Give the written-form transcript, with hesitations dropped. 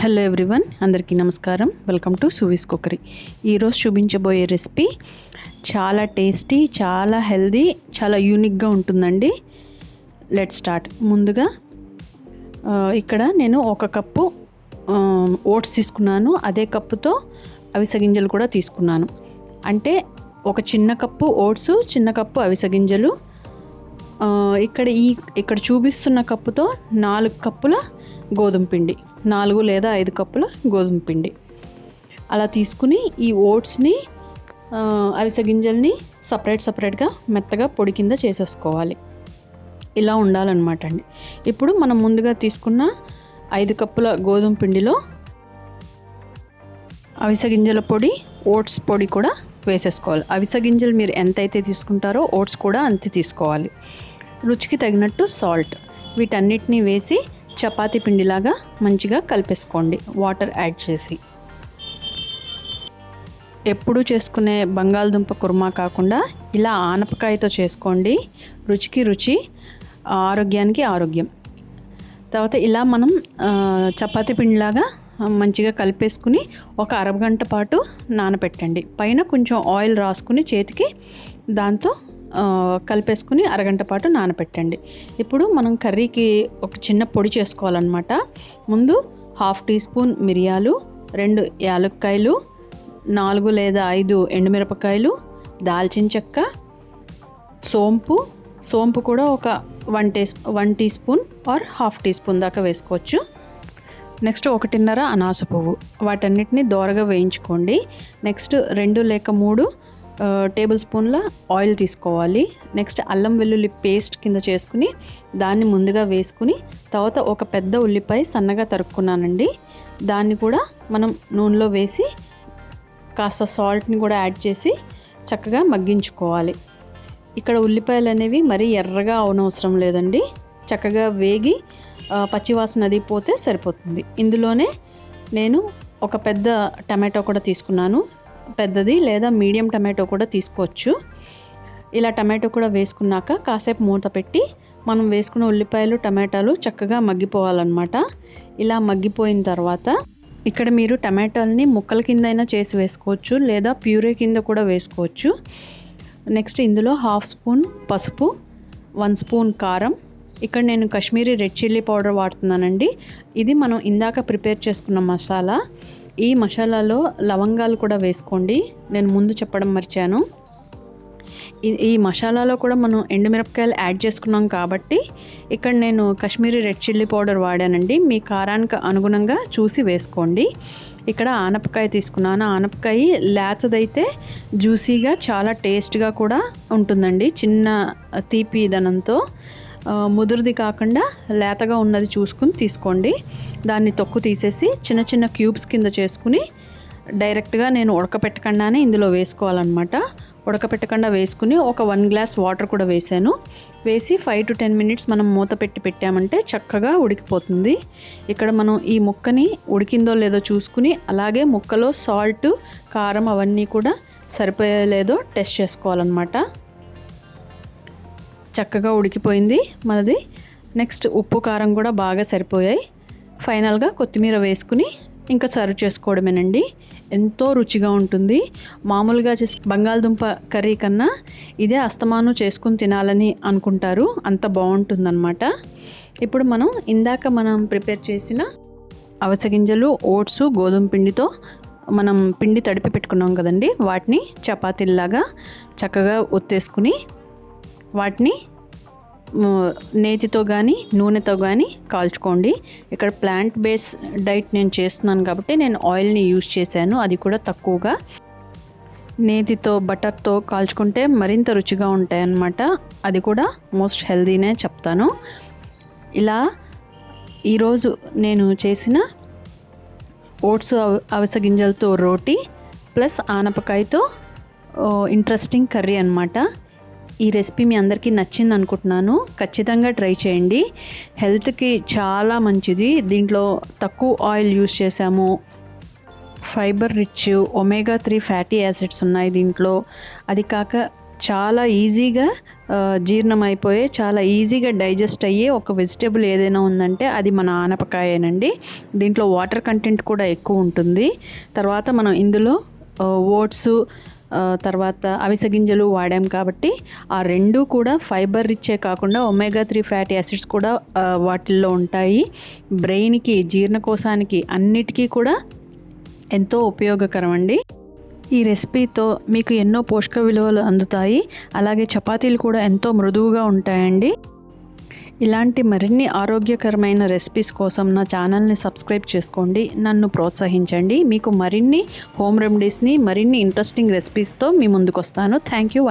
Hello everyone, అందరికీ నమస్కారం. Welcome to Suvi's cookery. ఈరోజు చూపించబోయే రెసిపీ చాలా టేస్టీ, చాలా హెల్దీ, చాలా యూనిక్గా ఉంటుందండి. Let's start. ముందుగా ఇక్కడ నేను 1 కప్పు ఓట్స్ తీసుకున్నాను. అదే కప్పుతో అవిసె గింజలు కూడా తీసుకున్నాను. అంటే ఒక చిన్న కప్పు ఓట్స్, చిన్న కప్పు అవిసె గింజలు. ఇక్కడ చూపిస్తున్న కప్పుతో 4 కప్పుల గోధుమ పిండి, 4 లేదా 5 కప్పుల గోధుమ పిండి అలా తీసుకుని ఈ ఓట్స్ని, అవిసె గింజల్ని సపరేట్గా మెత్తగా పొడి కింద చేసేసుకోవాలి. ఇలా ఉండాలన్నమాట అండి. ఇప్పుడు మనం ముందుగా తీసుకున్న 5 కప్పుల గోధుమ పిండిలో అవిసె గింజల పొడి, ఓట్స్ పొడి కూడా వేసేసుకోవాలి. అవిసె గింజలు మీరు ఎంతైతే తీసుకుంటారో ఓట్స్ కూడా అంతే తీసుకోవాలి. రుచికి తగినట్టు సాల్ట్, వీటన్నిటిని వేసి చపాతీ పిండిలాగా మంచిగా కలిపేసుకోండి వాటర్ యాడ్ చేసి. ఎప్పుడూ చేసుకునే బంగాళదుంప కుర్మా కాకుండా ఇలా ఆనపకాయతో చేసుకోండి. రుచికి రుచి, ఆరోగ్యానికి ఆరోగ్యం. తర్వాత ఇలా మనం చపాతీ పిండిలాగా మంచిగా కలిపేసుకుని ఒక అరగంట పాటు నానబెట్టండి. పైన కొంచెం ఆయిల్ రాసుకుని చేతికి దాంతో కలిపేసుకుని అరగంట పాటు నానబెట్టండి. ఇప్పుడు మనం కర్రీకి ఒక చిన్న పొడి చేసుకోవాలన్నమాట. ముందు 1/2 టీ స్పూన్ మిరియాలు, 2 యాలక్కాయలు, 4 లేదా 5 ఎండుమిరపకాయలు, దాల్చిన చెక్క, సోంపు కూడా ఒక 1 teaspoon or 1/2 teaspoon దాకా వేసుకోవచ్చు. నెక్స్ట్ 1.5 అనాస పువ్వు, వాటన్నిటిని దోరగా వేయించుకోండి. నెక్స్ట్ 2 లేక 3 టేబుల్ స్పూన్ల ఆయిల్ తీసుకోవాలి. నెక్స్ట్ అల్లం వెల్లుల్లి పేస్ట్ కింద చేసుకుని దాన్ని ముందుగా వేసుకుని, తర్వాత ఒక పెద్ద ఉల్లిపాయ సన్నగా తరుక్కున్నానండి, దాన్ని కూడా మనం నూనెలో వేసి కాస్త సాల్ట్ని కూడా యాడ్ చేసి చక్కగా మగ్గించుకోవాలి. ఇక్కడ ఉల్లిపాయలు అనేవి మరీ ఎర్రగా అవనవసరం లేదండి. చక్కగా వేగి పచ్చివాసన అది పోతే సరిపోతుంది. ఇందులోనే నేను ఒక పెద్ద టమాటో కూడా తీసుకున్నాను. పెద్దది లేదా మీడియం టమాటో కూడా తీసుకోవచ్చు. ఇలా టమాటో కూడా వేసుకున్నాక కాసేపు మూత పెట్టి మనం వేసుకున్న ఉల్లిపాయలు, టమాటాలు చక్కగా మగ్గిపోవాలన్నమాట. ఇలా మగ్గిపోయిన తర్వాత ఇక్కడ మీరు టమాటాలని ముక్కల కింద అయినా చేసి వేసుకోవచ్చు, లేదా ప్యూరే కింద కూడా వేసుకోవచ్చు. నెక్స్ట్ ఇందులో 1/2 స్పూన్ పసుపు, 1 స్పూన్ కారం. ఇక్కడ నేను కాశ్మీరీ రెడ్ చిల్లీ పౌడర్ వాడుతున్నానండి. ఇది మనం ఇందాక ప్రిపేర్ చేసుకున్న మసాలా. ఈ మసాలాలో లవంగాలు కూడా వేసుకోండి, నేను ముందు చెప్పడం మర్చాను. ఈ మసాలాలో కూడా మనం ఎండుమిరపకాయలు యాడ్ చేసుకున్నాం కాబట్టి ఇక్కడ నేను కాశ్మీరీ రెడ్ చిల్లీ పౌడర్ వాడానండి. మీ కారానికి అనుగుణంగా చూసి వేసుకోండి. ఇక్కడ ఆనపకాయ తీసుకున్నాను. ఆనపకాయ లేతదైతే జ్యూసీగా చాలా టేస్ట్గా కూడా ఉంటుందండి, చిన్న తీపి దనంతో. ముదురుది కాకుండా లేతగా ఉన్నది చూసుకుని తీసుకోండి. దాన్ని తొక్కు తీసేసి చిన్న చిన్న క్యూబ్స్ కింద చేసుకుని డైరెక్ట్గా నేను ఉడకపెట్టకుండానే ఇందులో వేసుకోవాలన్నమాట. ఉడకపెట్టకుండా వేసుకుని ఒక 1 గ్లాస్ వాటర్ కూడా వేసాను. వేసి 5 to 10 మినిట్స్ మనం మూత పెట్టామంటే చక్కగా ఉడికిపోతుంది. ఇక్కడ మనం ఈ ముక్కని ఉడికిందో లేదో చూసుకుని, అలాగే ముక్కలో సాల్ట్, కారం అవన్నీ కూడా సరిపోయలేదో టెస్ట్ చేసుకోవాలన్నమాట. చక్కగా ఉడికిపోయింది మనది. నెక్స్ట్ ఉప్పు, కారం కూడా బాగా సరిపోయాయి. ఫైనల్గా కొత్తిమీర వేసుకుని ఇంకా సర్వ్ చేసుకోవడమేనండి. ఎంతో రుచిగా ఉంటుంది. మామూలుగా బంగాళదుంప కర్రీ కన్నా ఇదే అస్తమానం చేసుకుని తినాలని అనుకుంటారు, అంత బాగుంటుందన్నమాట. ఇప్పుడు మనం ప్రిపేర్ చేసిన అవిసె గింజలు, ఓట్స్, గోధుమ పిండితో మనం పిండి తడిపి పెట్టుకున్నాం కదండి, వాటిని చపాతీల్లాగా చక్కగా ఒత్తేసుకుని వాటిని నేతితో కానీ నూనెతో కానీ కాల్చుకోండి. ఇక్కడ ప్లాంట్ బేస్ డైట్ నేను చేస్తున్నాను కాబట్టి నేను ఆయిల్ని యూజ్ చేశాను, అది కూడా తక్కువగా. నేతితో, బటర్తో కాల్చుకుంటే మరింత రుచిగా ఉంటాయన్నమాట. అది కూడా మోస్ట్ హెల్దీనే చెప్తాను. ఇలా ఈరోజు నేను చేసిన ఓట్స్, అవిసె గింజలతో రోటీ ప్లస్ ఆనపకాయతో ఇంట్రెస్టింగ్ కర్రీ అన్నమాట. ఈ రెసిపీ మీ అందరికీ నచ్చింది అనుకుంటున్నాను. ఖచ్చితంగా ట్రై చేయండి. హెల్త్కి చాలా మంచిది. దీంట్లో తక్కువ ఆయిల్ యూస్ చేసాము, fibre rich, omega 3 fatty acids ఉన్నాయి దీంట్లో. అది కాక చాలా ఈజీగా జీర్ణం అయిపోయే చాలా ఈజీగా డైజెస్ట్ అయ్యే ఒక వెజిటేబుల్ ఏదైనా ఉందంటే అది మన ఆనపకాయేనండి. దీంట్లో వాటర్ కంటెంట్ కూడా ఎక్కువ ఉంటుంది. తర్వాత మనం ఇందులో ఓట్స్ తర్వాత అవిసె గింజలు వాడాం కాబట్టి ఆ రెండు కూడా ఫైబర్ రిచ్చే కాకుండా ఒమేగా 3 ఫ్యాటీ యాసిడ్స్ కూడా వాటిల్లో ఉంటాయి. బ్రెయిన్కి, జీర్ణకోశానికి అన్నిటికీ కూడా ఎంతో ఉపయోగకరం అండి. ఈ రెసిపీతో మీకు ఎన్నో పోషక విలువలు అందుతాయి. అలాగే చపాతీలు కూడా ఎంతో మృదువుగా ఉంటాయండి. ఇలాంటి మరిన్ని ఆరోగ్యకరమైన రెసిపీస్ కోసం నా ఛానల్ని సబ్స్క్రైబ్ చేసుకోండి. నన్ను ప్రోత్సహించండి. మీకు మరిన్ని హోమ్ రెమెడీస్ని, మరిన్ని ఇంట్రెస్టింగ్ రెసిపీస్తో మీ ముందుకు వస్తాను. Thank you.